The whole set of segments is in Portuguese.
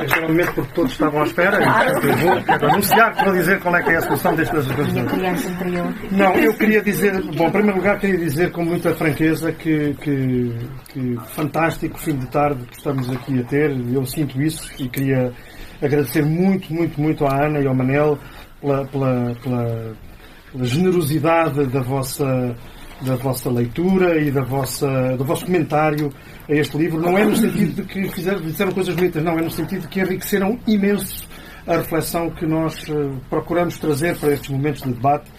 Este é o momento porque todos estavam à espera. Eu vou anunciar, vou dizer qual é que é a solução destas coisas. Não, eu queria dizer, bom, em primeiro lugar queria dizer com muita franqueza que fantástico fim de tarde que estamos aqui a ter. Eu sinto isso e queria agradecer muito à Ana e ao Manel pela generosidade da vossa leitura e do vosso comentário a este livro. Não é no sentido de que disseram coisas bonitas, não, é no sentido de que enriqueceram imenso a reflexão que nós procuramos trazer para estes momentos de debate.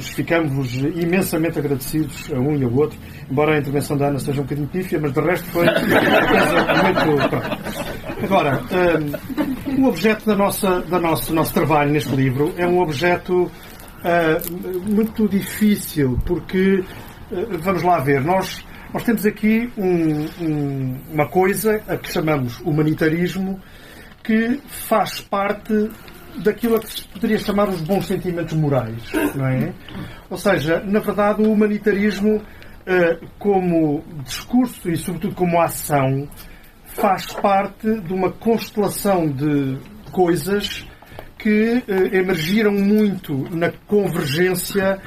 Ficamos imensamente agradecidos a um e ao outro, embora a intervenção da Ana seja um bocadinho pífia, mas de resto foi uma coisa muito... Agora, o objeto do nosso trabalho neste livro é um objeto muito difícil, porque, vamos lá ver, nós temos aqui uma coisa a que chamamos humanitarismo, que faz parte daquilo a que se poderia chamar os bons sentimentos morais, não é? Ou seja, na verdade, o humanitarismo, como discurso e, sobretudo, como ação, faz parte de uma constelação de coisas que emergiram muito na convergência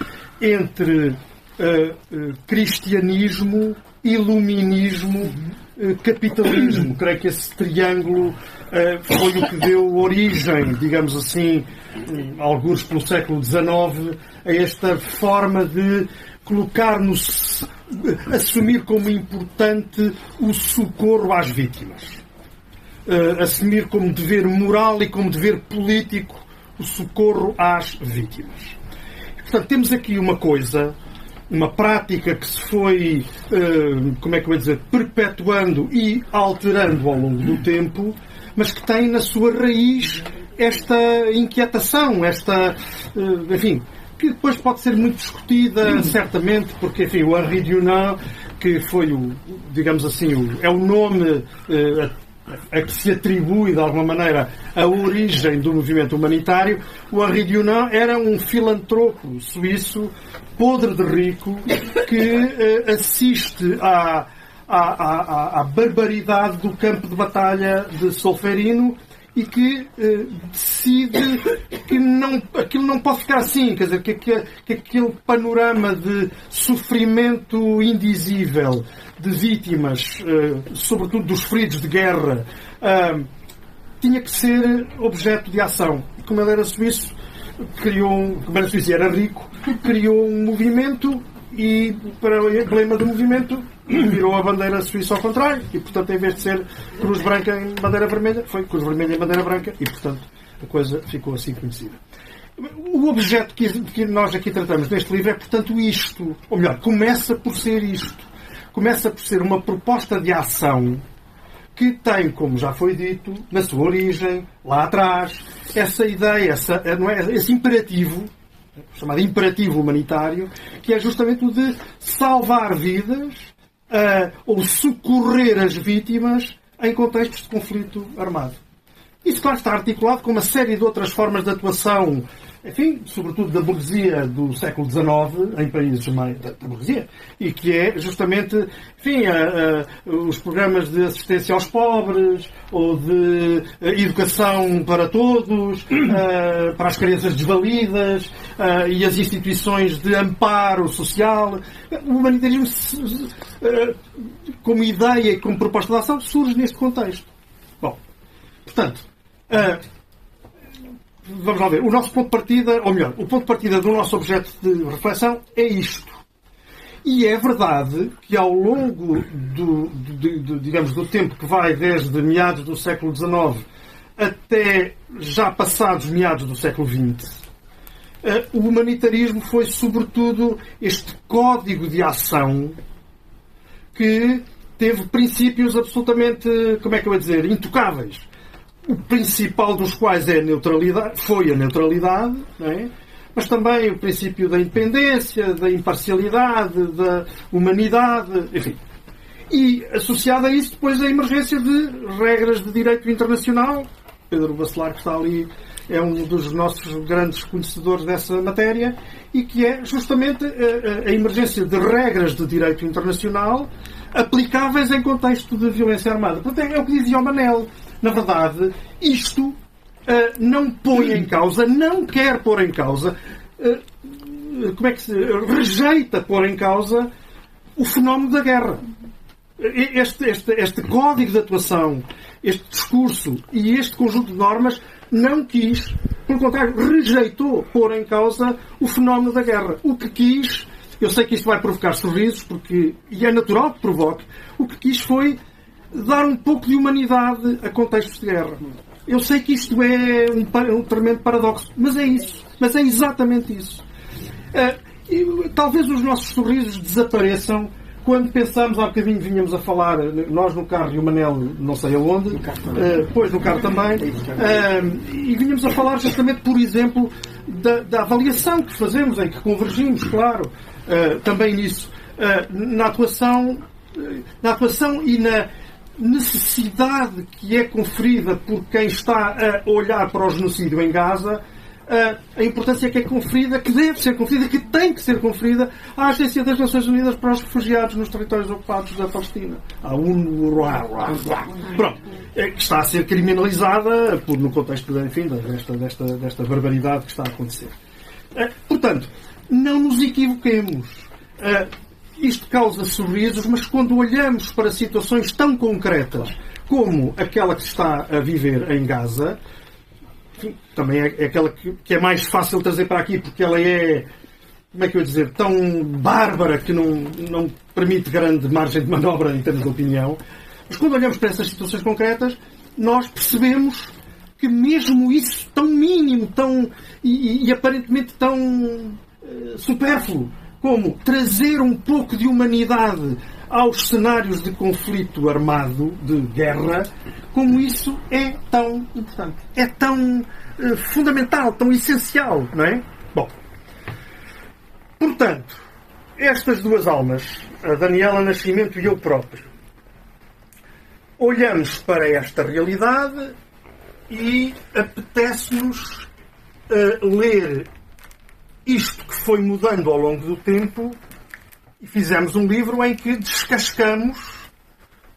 entre cristianismo, iluminismo, capitalismo. Creio que esse triângulo foi o que deu origem, digamos assim, alguns pelo século XIX, a esta forma de colocar-nos, assumir como importante o socorro às vítimas. Assumir como dever moral e como dever político o socorro às vítimas. Portanto, temos aqui uma coisa, uma prática que se foi, perpetuando e alterando ao longo do tempo, mas que tem na sua raiz esta inquietação, que depois pode ser muito discutida, certamente, porque, o Henri Dunant, que foi é o nome a que se atribui, de alguma maneira, a origem do movimento humanitário. O Henri Dunant era um filantropo suíço, podre de rico, que assiste à barbaridade do campo de batalha de Solferino e que decide que aquilo não pode ficar assim, quer dizer, que aquele panorama de sofrimento indizível de vítimas, sobretudo dos feridos de guerra, tinha que ser objeto de ação. E como ele era suíço, era rico, criou um movimento e, para o emblema do movimento, virou a bandeira suíça ao contrário e, portanto, em vez de ser cruz branca em bandeira vermelha, foi cruz vermelha em bandeira branca e, portanto, a coisa ficou assim conhecida. O objeto que nós aqui tratamos neste livro é, portanto, isto. Ou melhor, começa por ser isto. Começa por ser uma proposta de ação que tem, como já foi dito, na sua origem, lá atrás, essa ideia, esse imperativo, chamado imperativo humanitário, que é justamente o de salvar vidas ou socorrer as vítimas em contextos de conflito armado. Isso, claro, está articulado com uma série de outras formas de atuação, sobretudo da burguesia do século XIX, em países mais da burguesia, e que é justamente, os programas de assistência aos pobres, ou de educação para todos, para as crianças desvalidas, e as instituições de amparo social. O humanitarismo, como ideia e como proposta de ação, surge neste contexto. Bom, portanto, vamos lá ver. O nosso ponto de partida, ou melhor, o ponto de partida do nosso objeto de reflexão é isto. E é verdade que ao longo do tempo que vai desde meados do século XIX até já passados meados do século XX, o humanitarismo foi sobretudo este código de ação que teve princípios absolutamente, intocáveis. O principal dos quais foi a neutralidade, não é? Mas também o princípio da independência, da imparcialidade, da humanidade, enfim. E, associado a isso, depois a emergência de regras de direito internacional. Pedro Bacelar, que está ali é um dos nossos grandes conhecedores dessa matéria, e que é justamente a emergência de regras de direito internacional aplicáveis em contexto de violência armada. Portanto, é o que dizia o Manel. Na verdade, isto não põe em causa, não quer pôr em causa, rejeita pôr em causa o fenómeno da guerra. Este código de atuação, este discurso e este conjunto de normas não quis, pelo contrário, rejeitou pôr em causa o fenómeno da guerra. O que quis, eu sei que isto vai provocar sorrisos, e é natural que provoque, o que quis foi dar um pouco de humanidade a contextos de guerra. Eu sei que isto é um tremendo paradoxo, mas é isso. Mas é exatamente isso. Talvez os nossos sorrisos desapareçam quando pensamos, há bocadinho vinhamos a falar, nós no carro e o Manel não sei aonde, depois no carro também, e vinhamos a falar justamente, por exemplo, da avaliação que fazemos, em que convergimos, claro, também nisso, na atuação e na necessidade que é conferida por quem está a olhar para o genocídio em Gaza, a importância que é conferida, que deve ser conferida, que tem que ser conferida à Agência das Nações Unidas para os Refugiados nos territórios ocupados da Palestina. A UNRWA. Pronto. Que está a ser criminalizada no contexto, enfim, desta barbaridade que está a acontecer. Portanto, não nos equivoquemos. Isto causa sorrisos, mas quando olhamos para situações tão concretas como aquela que se está a viver em Gaza, enfim, também é aquela que é mais fácil trazer para aqui, porque ela é, como é que eu ia dizer, tão bárbara que não permite grande margem de manobra em termos de opinião. Mas quando olhamos para essas situações concretas, nós percebemos que mesmo isso tão mínimo, e aparentemente tão supérfluo, como trazer um pouco de humanidade aos cenários de conflito armado, de guerra, como isso é tão importante. É tão fundamental, tão essencial, não é? Bom, portanto, estas duas almas, a Daniela Nascimento e eu próprio, olhamos para esta realidade e apetece-nos ler isto que foi mudando ao longo do tempo, e fizemos um livro em que descascamos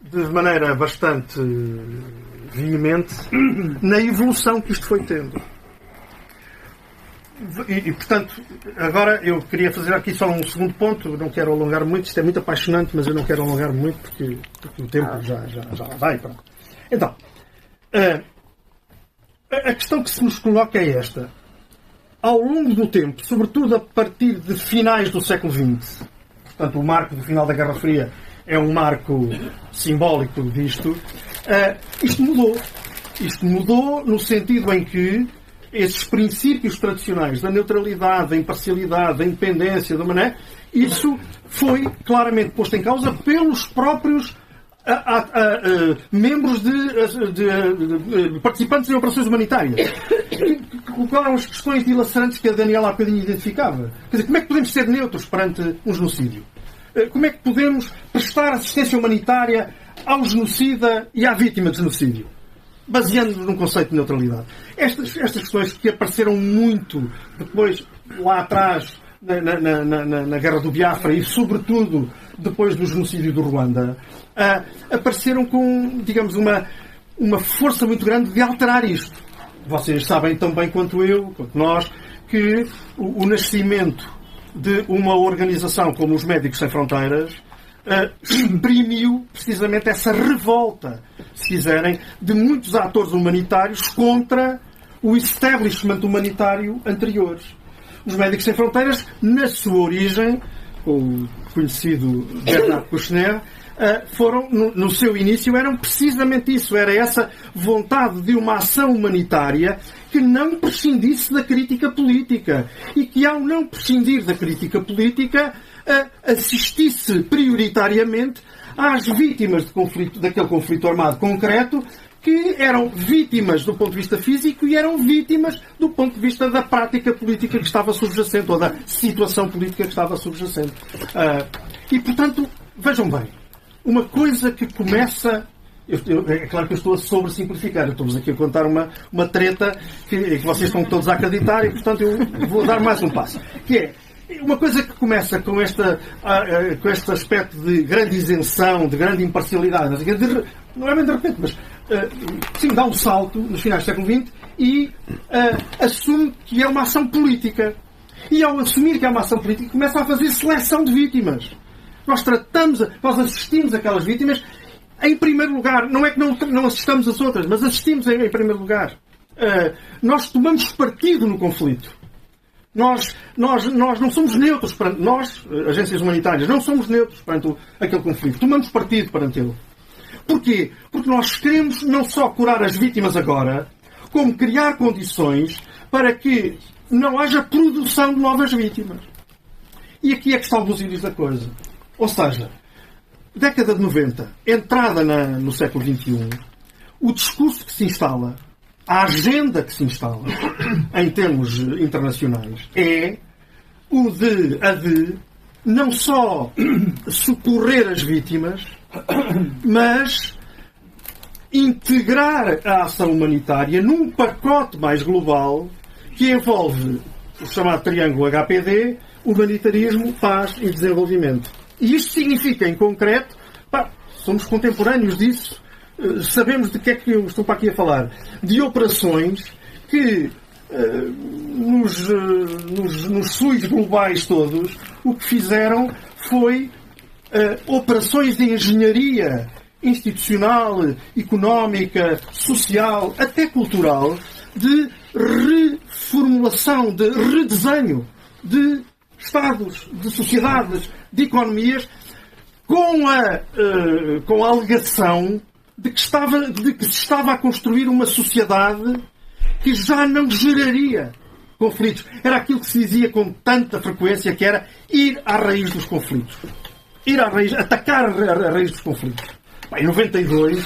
de maneira bastante veemente na evolução que isto foi tendo. E, portanto, agora eu queria fazer aqui só um segundo ponto, não quero alongar muito, isto é muito apaixonante, mas eu não quero alongar muito porque o tempo já vai. Pronto. Então, a questão que se nos coloca é esta. Ao longo do tempo, sobretudo a partir de finais do século XX, portanto o marco do final da Guerra Fria é um marco simbólico disto, isto mudou. Isto mudou no sentido em que esses princípios tradicionais da neutralidade, da imparcialidade, da independência, da maneira, isso foi claramente posto em causa pelos próprios membros de participantes em operações humanitárias, que colocaram as questões dilacerantes que a Daniela há bocadinho identificava. Quer dizer, como é que podemos ser neutros perante um genocídio? Como é que podemos prestar assistência humanitária ao genocida e à vítima de genocídio? Baseando-nos num conceito de neutralidade. Estas questões que apareceram muito depois, lá atrás, na Guerra do Biafra e, sobretudo, depois do genocídio do Ruanda, apareceram com, digamos, uma força muito grande de alterar isto. Vocês sabem tão bem quanto eu, quanto nós, que o nascimento de uma organização como os Médicos Sem Fronteiras exprimiu precisamente essa revolta, se quiserem, de muitos atores humanitários contra o establishment humanitário anterior. Os Médicos Sem Fronteiras, na sua origem, o conhecido Bernard Kouchner, foram, no seu início, eram precisamente isso. Era essa vontade de uma ação humanitária que não prescindisse da crítica política. E que, ao não prescindir da crítica política, assistisse prioritariamente às vítimas de conflito, daquele conflito armado concreto, que eram vítimas do ponto de vista físico e eram vítimas do ponto de vista da prática política que estava subjacente, ou da situação política que estava subjacente. E, portanto, vejam bem, uma coisa que começa É claro que eu estou a sobressimplificar. Eu estou-vos aqui a contar uma treta que vocês estão todos a acreditar e, portanto, eu vou dar mais um passo. Que é uma coisa que começa com este aspecto de grande isenção, de grande imparcialidade. Não é bem de repente, mas sim, dá um salto nos finais do século XX e assume que é uma ação política. E ao assumir que é uma ação política, começa a fazer seleção de vítimas. Nós assistimos aquelas vítimas em primeiro lugar. Não é que não assistamos as outras, mas assistimos em primeiro lugar. Nós tomamos partido no conflito. Nós não somos neutros perante nós, agências humanitárias, não somos neutros perante aquele conflito. Tomamos partido perante ele. Porquê? Porque nós queremos não só curar as vítimas agora, como criar condições para que não haja produção de novas vítimas. E aqui é que está o buzilis da coisa. Ou seja, década de 90, entrada no século XXI, o discurso que se instala, a agenda que se instala, em termos internacionais, é a de não só socorrer as vítimas, mas integrar a ação humanitária num pacote mais global que envolve o chamado triângulo HPD, humanitarismo, paz e desenvolvimento. E isto significa, em concreto, somos contemporâneos disso, sabemos de que é que eu estou para aqui a falar, de operações que nos SUIs globais todos, o que fizeram foi operações de engenharia institucional, económica, social, até cultural, de reformulação, de redesenho de Estados, de sociedades, de economias, com a alegação de que se estava a construir uma sociedade que já não geraria conflitos. Era aquilo que se dizia com tanta frequência, que era ir à raiz dos conflitos. Atacar a raiz dos conflitos. Em 92,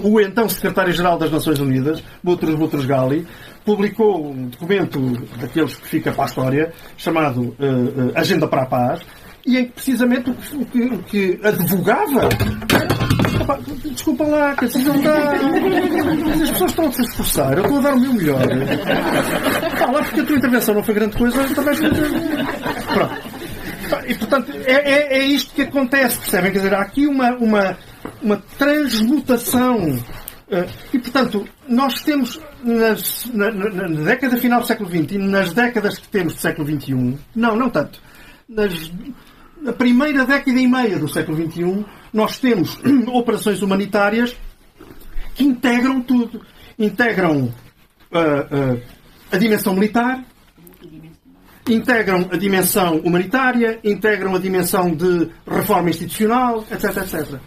o então secretário-geral das Nações Unidas, Boutros Ghali, publicou um documento daqueles que fica para a história, chamado Agenda para a Paz, e em que precisamente o que advogava... Desculpa lá, que assim não dá. Mas as pessoas estão a se esforçar, eu estou a dar o meu melhor. Lá porque a tua intervenção não foi grande coisa, também... Pronto. E, portanto, é isto que acontece, percebem? Quer dizer, há aqui uma transmutação. E, portanto, nós temos, na década final do século XX e nas décadas que temos do século XXI, não tanto, na primeira década e meia do século XXI, nós temos operações humanitárias que integram tudo. Integram a dimensão militar, integram a dimensão humanitária, integram a dimensão de reforma institucional, etc, etc.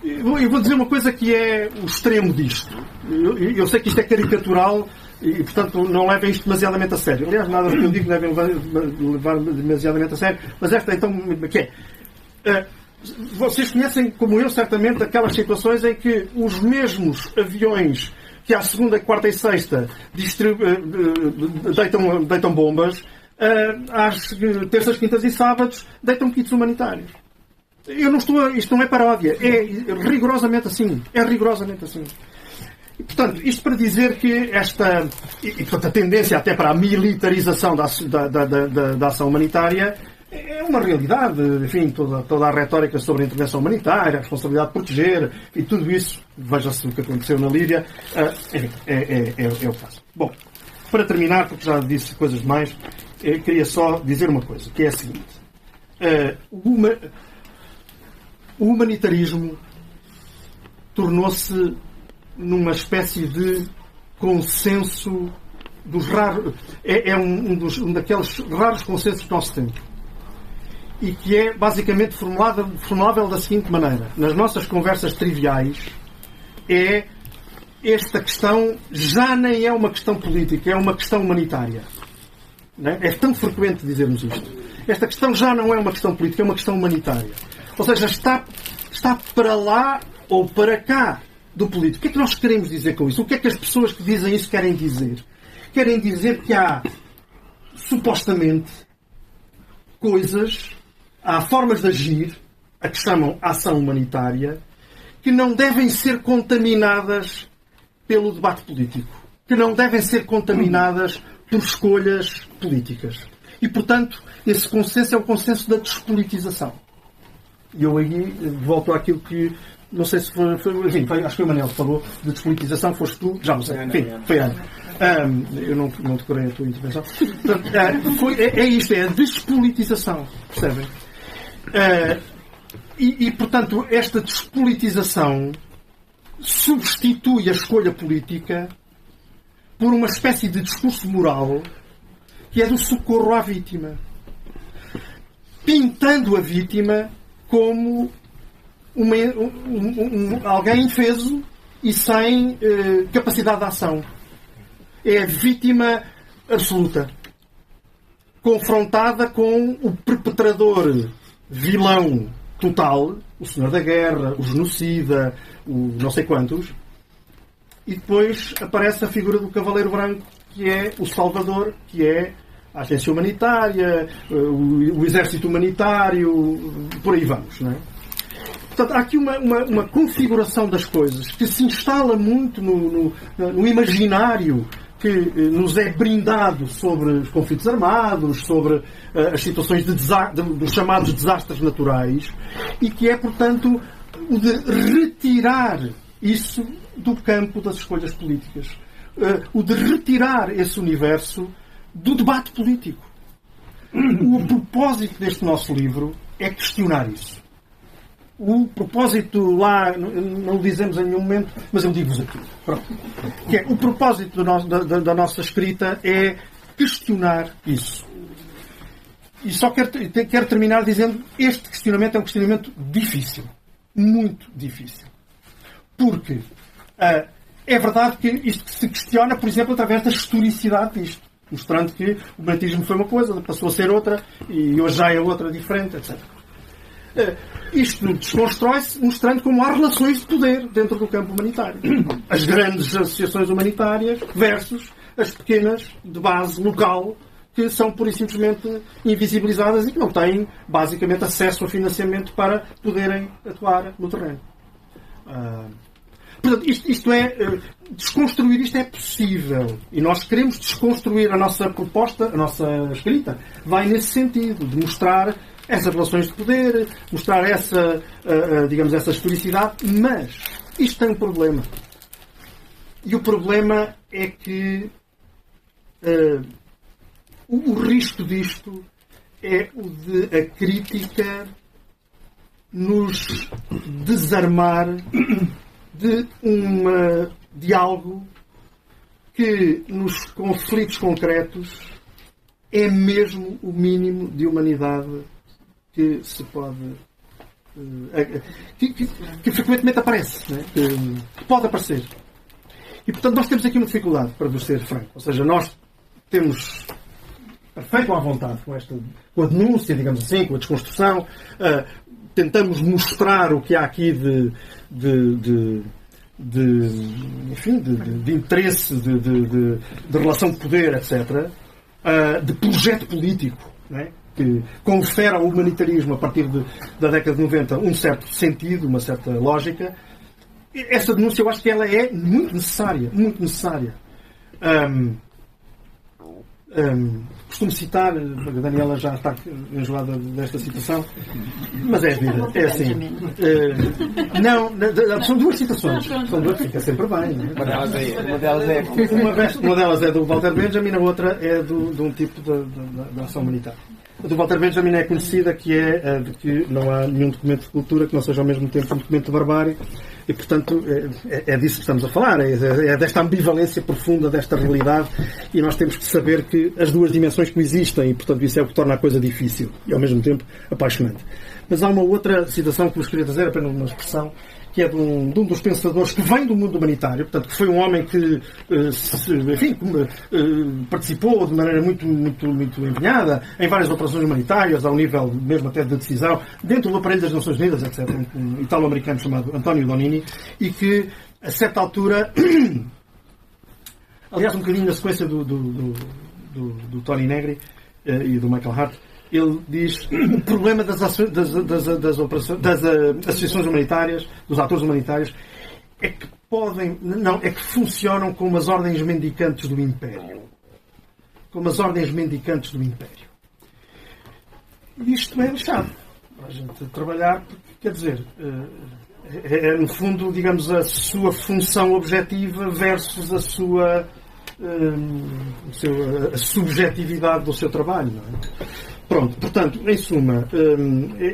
Eu vou dizer uma coisa que é o extremo disto. Eu sei que isto é caricatural e, portanto, não levem isto demasiadamente a sério. Aliás, nada do que eu digo devem levar demasiadamente a sério. Mas esta, então, que é... Vocês conhecem, como eu, certamente, aquelas situações em que os mesmos aviões que à segunda, quarta e sexta deitam bombas, às terças, quintas e sábados deitam kits humanitários. Isto não é paródia. É rigorosamente assim. E, portanto, isto para dizer que portanto, a tendência até para a militarização da ação humanitária é uma realidade. Enfim, toda a retórica sobre a intervenção humanitária, a responsabilidade de proteger, e tudo isso, veja-se o que aconteceu na Líbia, é o caso. Bom, para terminar, porque já disse coisas demais, queria só dizer uma coisa, que é a seguinte. O humanitarismo tornou-se numa espécie de consenso dos raros... um daqueles raros consensos que nós temos. E que é basicamente formulável da seguinte maneira. Nas nossas conversas triviais, esta questão já nem é uma questão política, é uma questão humanitária. Não é? É tão frequente dizermos isto. Esta questão já não é uma questão política, é uma questão humanitária. Ou seja, está para lá ou para cá do político. O que é que nós queremos dizer com isso? O que é que as pessoas que dizem isso querem dizer? Querem dizer que há, supostamente, há formas de agir, a que chamam ação humanitária, que não devem ser contaminadas pelo debate político, que não devem ser contaminadas por escolhas políticas. E, portanto, esse consenso é o consenso da despolitização. E eu aí volto àquilo que, não sei se foi enfim, acho que foi o Manel que falou de despolitização, foste tu, já não sei, enfim, foi Ana. Eu não decorei a tua intervenção. Portanto, é isto, é a despolitização, percebem? Portanto, esta despolitização substitui a escolha política por uma espécie de discurso moral que é do socorro à vítima, pintando a vítima como alguém indefeso e sem capacidade de ação. É a vítima absoluta, confrontada com o perpetrador vilão total, o senhor da guerra, o genocida, o não sei quantos, e depois aparece a figura do cavaleiro branco, que é o salvador, que é a agência humanitária, o exército humanitário, por aí vamos, não é? Portanto, há aqui uma configuração das coisas que se instala muito no imaginário que nos é brindado sobre os conflitos armados, sobre as situações dos chamados desastres naturais, e que é, portanto, o de retirar isso do campo das escolhas políticas. O de retirar esse universo do debate político. O propósito deste nosso livro é questionar isso. O propósito lá, não o dizemos em nenhum momento, mas eu digo-vos aqui. Pronto. Que é, o propósito da nossa escrita é questionar isso. E só quero terminar dizendo que este questionamento é um questionamento difícil. Muito difícil. Porque é verdade que isto se questiona, por exemplo, através da historicidade disto. Mostrando que o batismo foi uma coisa, passou a ser outra, e hoje já é outra diferente, etc. Isto desconstrói-se mostrando como há relações de poder dentro do campo humanitário. As grandes associações humanitárias versus as pequenas de base local que são pura e simplesmente invisibilizadas e que não têm basicamente acesso a financiamento para poderem atuar no terreno. Portanto, isto é, desconstruir isto é possível. E nós queremos desconstruir a nossa proposta, a nossa escrita, vai nesse sentido, de mostrar essas relações de poder, mostrar digamos, essa historicidade, mas isto tem um problema. E o problema é que o risco disto é o de a crítica nos desarmar de algo que nos conflitos concretos é mesmo o mínimo de humanidade que se pode que frequentemente aparece, né? Que pode aparecer. E portanto nós temos aqui uma dificuldade, para vos ser franco. Ou seja, nós temos feito à vontade com a denúncia, digamos assim, com a desconstrução, tentamos mostrar o que há aqui de interesse, de relação de poder, etc., de projeto político, né, que confere ao humanitarismo, a partir da década de 90, um certo sentido, uma certa lógica. Essa denúncia, eu acho que ela é muito necessária, muito necessária. Costumo citar, a Daniela já está enjoada desta situação, mas é a vida, é assim. São duas citações, fica sempre bem. Não é? Uma delas é do Walter Benjamin, a outra é de um tipo da ação humanitária. A do Walter Benjamin é conhecida, que é de que não há nenhum documento de cultura que não seja ao mesmo tempo um documento de barbárie. E, portanto, é disso que estamos a falar, é desta ambivalência profunda desta realidade, e nós temos que saber que as duas dimensões coexistem, e, portanto, isso é o que torna a coisa difícil e, ao mesmo tempo, apaixonante. Mas há uma outra citação que vos queria trazer, apenas uma expressão, que é de um dos pensadores que vem do mundo humanitário, portanto, que foi um homem que, participou de maneira muito, muito, muito empenhada em várias operações humanitárias, ao nível mesmo até de decisão, dentro do aparelho das Nações Unidas, etc., um italo-americano chamado António Donini, e que, a certa altura, aliás, um bocadinho na sequência do Tony Negri e do Michael Hart, ele diz o problema das associações humanitárias, dos atores humanitários, é que é que funcionam como as ordens mendicantes do Império. Como as ordens mendicantes do Império. E isto é lixado. A gente trabalhar, porque, quer dizer, no fundo, digamos, a sua função objetiva versus a subjetividade do seu trabalho. Não é? Pronto, portanto, em suma,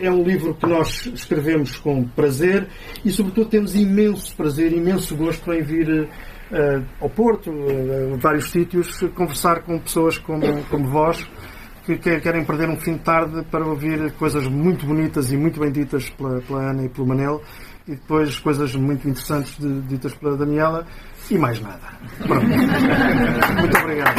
é um livro que nós escrevemos com prazer e, sobretudo, temos imenso prazer, imenso gosto em vir ao Porto, a vários sítios, conversar com pessoas como vós, que querem perder um fim de tarde para ouvir coisas muito bonitas e muito bem ditas pela Ana e pelo Manel, e depois coisas muito interessantes ditas pela Daniela, e mais nada. Pronto. Muito obrigado.